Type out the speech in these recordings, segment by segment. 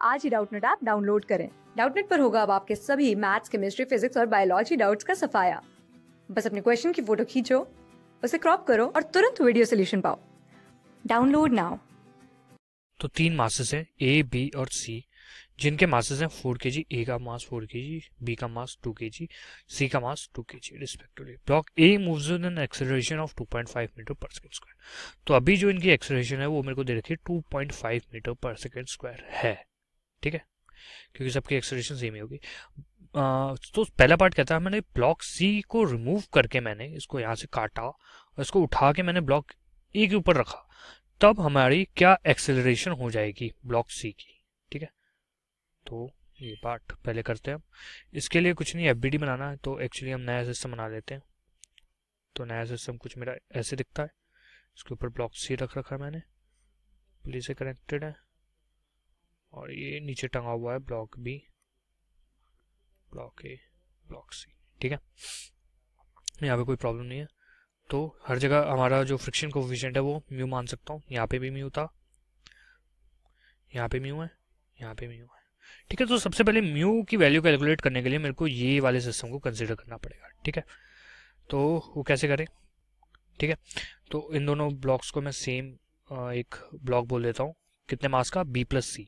आज ही Doubtnut app download करें। Doubtnut पर होगा अब आपके सभी मैथ्स, केमिस्ट्री, फिजिक्स और बायोलॉजी डाउट्स का सफाया। बस अपने क्वेश्चन की फोटो खींचो, उसे क्रॉप करो और तुरंत वीडियो सोल्यूशन पाओ। Download now. तो 3 मासेस हैं ए, बी और सी, जिनके मासेस हैं 4 kg, ए का मास 4 kg, बी का मास 2 kg, सी का mass 2 kg respectively. Block A moves with an acceleration of 2.5 metre पर सेकंड स्क्वायर। तो अभी जो इनकी एक्सेलरेशन है वो मेरे को दे रखी है 2.5 मीटर पर सेकंड स्क्वायर है, ठीक है, क्योंकि सबकी एक्सेलरेशन सेम ही होगी। तो पहला पार्ट कहता है मैंने ब्लॉक सी को रिमूव करके मैंने इसको यहाँ से काटा और इसको उठा के मैंने ब्लॉक ए के ऊपर रखा, तब हमारी क्या एक्सेलरेशन हो जाएगी ब्लॉक सी की, ठीक है। तो ये पार्ट पहले करते हैं हम। इसके लिए कुछ नहीं, एफबीडी बनाना है, तो एक्चुअली हम नया सिस्टम बना लेते हैं। तो नया सिस्टम कुछ मेरा ऐसे दिखता है। इसके ऊपर ब्लॉक सी रख रखा है मैंने, पुली से कनेक्टेड है, और ये नीचे टंगा हुआ है block B, block A, block C, ठीक है। यहाँ पे कोई प्रॉब्लम नहीं है। तो हर जगह हमारा जो फ्रिक्शन कोफिशिएंट है वो म्यू मान सकता हूँ। यहाँ पे भी म्यू था, यहाँ पे म्यू है, यहाँ पे म्यू है, ठीक है। तो सबसे पहले म्यू की वैल्यू कैलकुलेट करने के लिए मेरे को ये वाले सिस्टम को कंसिडर करना पड़ेगा, ठीक है। तो वो कैसे करें, ठीक है। तो इन दोनों ब्लॉक्स को मैं सेम एक ब्लॉक बोल देता हूँ, कितने मास का, बी प्लस सी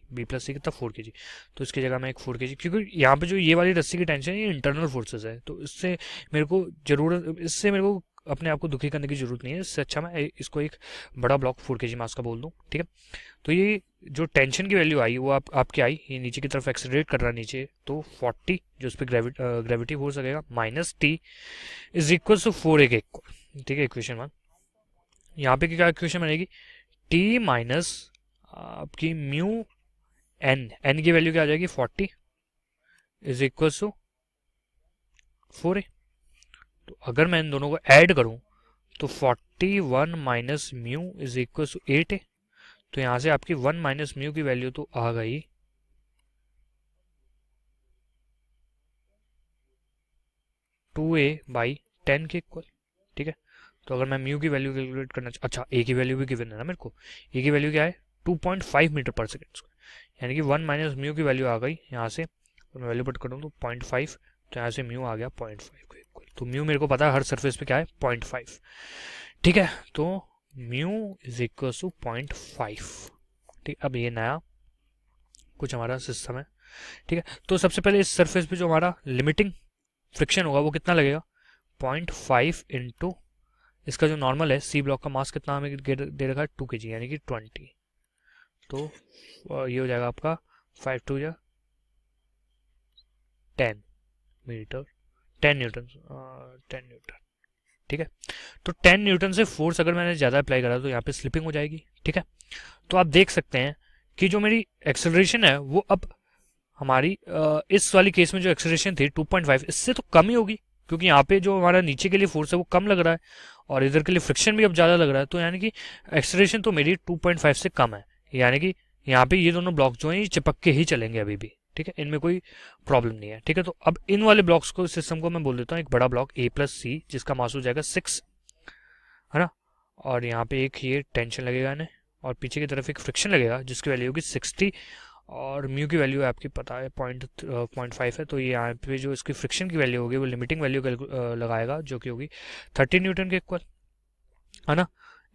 कितना 4 kg। तो इसकी जगह मैं एक 4 kg, क्योंकि यहाँ पे जो ये वाली रस्सी की टेंशन है ये इंटरनल फोर्सेस है, तो इससे मेरे को अपने आप को दुखी करने की जरूरत नहीं है। इससे अच्छा मैं इसको एक बड़ा ब्लॉक 4 kg मास का बोल दूँ, ठीक है। तो ये जो टेंशन की वैल्यू आई वो आपकी आई, ये नीचे की तरफ एक्सेलरेट कर रहा है नीचे, तो 40 जो उस पर ग्रेविटी फोर्स लगेगा minus T is equal to 4a के इक्वल, ठीक है। इक्वेशन 1 यहाँ पे क्या इक्वेशन बनेगी, टी माइनस आपकी म्यू एन की वैल्यू क्या आ जाएगी 40 इज इक्वल टू 4a। तो अगर मैं इन दोनों को ऐड करूं तो 41 minus mu is equal to 8a। तो यहां से आपकी 1 माइनस म्यू की वैल्यू तो आ गई 2a बाई 10 के इक्वल, ठीक है। तो अगर मैं म्यू की वैल्यू कैलकुलेट करना अच्छा, ए की वैल्यू भी गिवन है ना मेरे को, ए की वैल्यू क्या है 2.5 मीटर पर सेकेंड स्क्वायर, यानी कि 1 माइनस म्यू की वैल्यू आ गई यहाँ से, तो मैं वैल्यू पुट करूँ तो 0.5, तो यहाँ से म्यू आ गया 0.5 के इक्वल। तो म्यू मेरे को पता है हर सरफेस पे क्या है 0.5, ठीक है। तो म्यू इज इक्वल टू 0.5, ठीक। अब ये नया कुछ हमारा सिस्टम है, ठीक है। तो सबसे पहले इस सरफेस पे जो हमारा लिमिटिंग फ्रिक्शन होगा वो कितना लगेगा 0.5 इंटू इसका जो नॉर्मल है, सी ब्लॉक का मास कितना हमें दे रखा है 2 kg, यानी कि 20। तो ये हो जाएगा आपका 5 2 या 10 मीटर, 10 न्यूटन, 10 न्यूटन, ठीक है। तो 10 न्यूटन से फोर्स अगर मैंने ज़्यादा अप्लाई करा तो यहाँ पे स्लिपिंग हो जाएगी, ठीक है। तो आप देख सकते हैं कि जो मेरी एक्सेलरेशन है वो अब हमारी इस वाली केस में जो एक्सेलरेशन थी 2.5 इससे तो कम ही होगी, क्योंकि यहाँ पे जो हमारा नीचे के लिए फोर्स है वो कम लग रहा है और इधर के लिए फ्रिक्शन भी अब ज़्यादा लग रहा है। तो यानी कि एक्सेलरेशन तो मेरी 2.5 से कम है, यानी कि यहाँ पे ये दोनों ब्लॉक जो हैं ये चिपक के ही चलेंगे अभी भी, ठीक है, इनमें कोई प्रॉब्लम नहीं है, ठीक है। तो अब इन वाले ब्लॉक्स को, सिस्टम को मैं बोल देता हूँ एक बड़ा ब्लॉक ए प्लस सी, जिसका मास हो जाएगा 6, है ना। और यहाँ पे एक ये टेंशन लगेगा इन्हें, और पीछे की तरफ एक फ्रिक्शन लगेगा जिसकी वैल्यू होगी 60, और म्यू की वैल्यू आपकी पता है 0.5 है। तो ये यहाँ पे जो इसकी फ्रिक्शन की वैल्यू होगी वो लिमिटिंग वैल्यू लगाएगा, जो कि होगी 30 न्यूटन के इक्वल, है ना।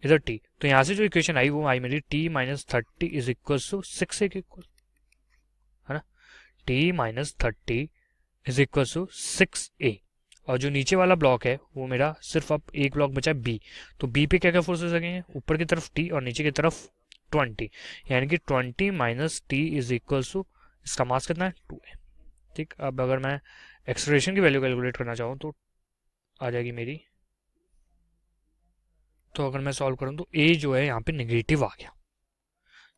इधर टी, तो यहाँ से जो इक्वेशन आई वो आई मेरी T minus 30 is equal to 6a के इक्वल, है ना। T minus 30 is equal to 6a। और जो नीचे वाला ब्लॉक है वो मेरा सिर्फ अब एक ब्लॉक बचा है बी, तो बी पे क्या क्या फोर्सेस लगेंगे, ऊपर की तरफ टी और नीचे की तरफ 20, यानी कि 20 minus T is equal to इसका मास कितना है 2a, ठीक। अब अगर मैं एक्सेलरेशन की वैल्यू कैलकुलेट करना चाहूँ तो आ जाएगी मेरी, तो अगर मैं सॉल्व करूँ तो a जो है यहाँ पे नेगेटिव आ गया,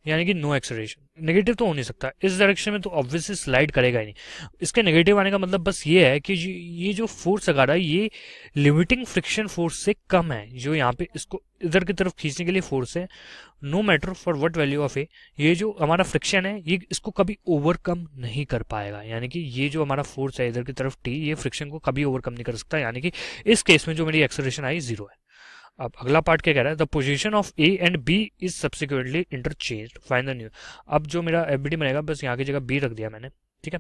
यानी कि नो एक्सेलरेशन। नेगेटिव तो हो नहीं सकता, इस डायरेक्शन में तो ऑब्वियसली स्लाइड करेगा ही नहीं। इसके नेगेटिव आने का मतलब बस ये है कि ये जो फोर्स लगा रहा है ये लिमिटिंग फ्रिक्शन फोर्स से कम है, जो यहाँ पे इसको इधर की तरफ खींचने के लिए फोर्स है, no matter for what value of A, ये जो हमारा फ्रिक्शन है ये इसको कभी ओवरकम नहीं कर पाएगा, यानी कि ये जो हमारा फोर्स है इधर की तरफ टी, ये फ्रिक्शन को कभी ओवरकम नहीं कर सकता, यानी कि इस केस में जो मेरी एक्सेलरेशन आई 0 है। अब अगला पार्ट क्या कह रहा है, the position of A and B is subsequently interchange, find the new. अब जो मेरा एफबीडी बनेगा, बस यहाँ की जगह बी रख दिया मैंने, ठीक है।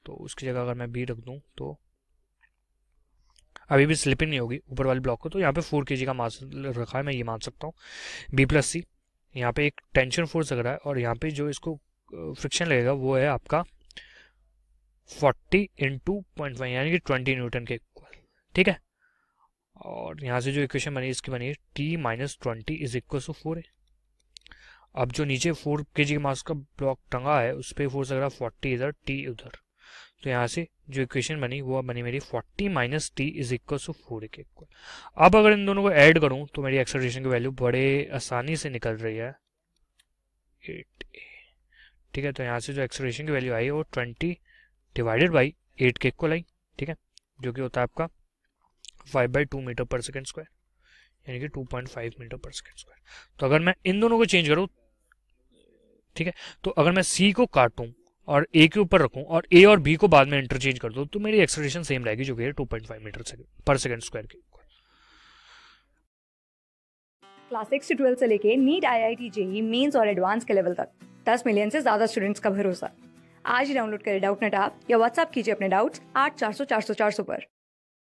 तो उसकी जगह अगर मैं बी रख दूँ तो अभी भी स्लिपिंग नहीं होगी ऊपर वाले ब्लॉक को। तो यहाँ पे 4 kg का मास रखा है, मैं ये मान सकता हूँ। बी प्लस सी, यहाँ पे एक टेंशन फोर्स लग रहा है, और यहाँ पे जो इसको फ्रिक्शन लगेगा वो है आपका 40 इंटू 0.5 यानी कि 20 न्यूटन के इक्वल, ठीक है। और यहाँ से जो इक्वेशन बनी इसकी बनी है T minus 20 is equal to 4 है। अब जो नीचे 4 kg के मास का ब्लॉक टंगा है उस पर फोर्स लग रहा है 40 इधर, टी उधर। तो यहाँ से जो इक्वेशन बनी वो बनी मेरी 40 minus T is equal to 4 के इक्वल। अब अगर इन दोनों को ऐड करूँ तो मेरी एक्सेलरेशन की वैल्यू बड़े आसानी से निकल रही है 8a, ठीक है। तो यहाँ से जो एक्सेलरेशन की वैल्यू आई है वो 20 डिवाइडेड बाई 8 के इक्वल आई, ठीक है, जो कि होता है आपका 5/2 मीटर पर सेकेंड स्क्वायर, यानी कि 2.5 मीटर पर सेकेंड स्क्वायर। तो अगर मैं इन दोनों को चेंज करूँ, ठीक है, तो अगर मैं सी को काटूं और ए के ऊपर रखूं और ए और बी को बाद में इंटरचेंज कर दूं, तो मेरी एक्सेलरेशन सेम रहेगी, जो कि है 2.5 मीटर पर सेकेंड स्क्वायर के इक्वल। क्लास 6 से 12 से लेके नीट, IIT, जेईई मेंस और एडवांस के लेवल तक 10 मिलियन से ज्यादा स्टूडेंट्स का भरोसा। आज ही डाउनलोड करें डाउटनेट ऐप या व्हाट्सएप कीजिए अपने डाउट्स 8400 400 400 पर।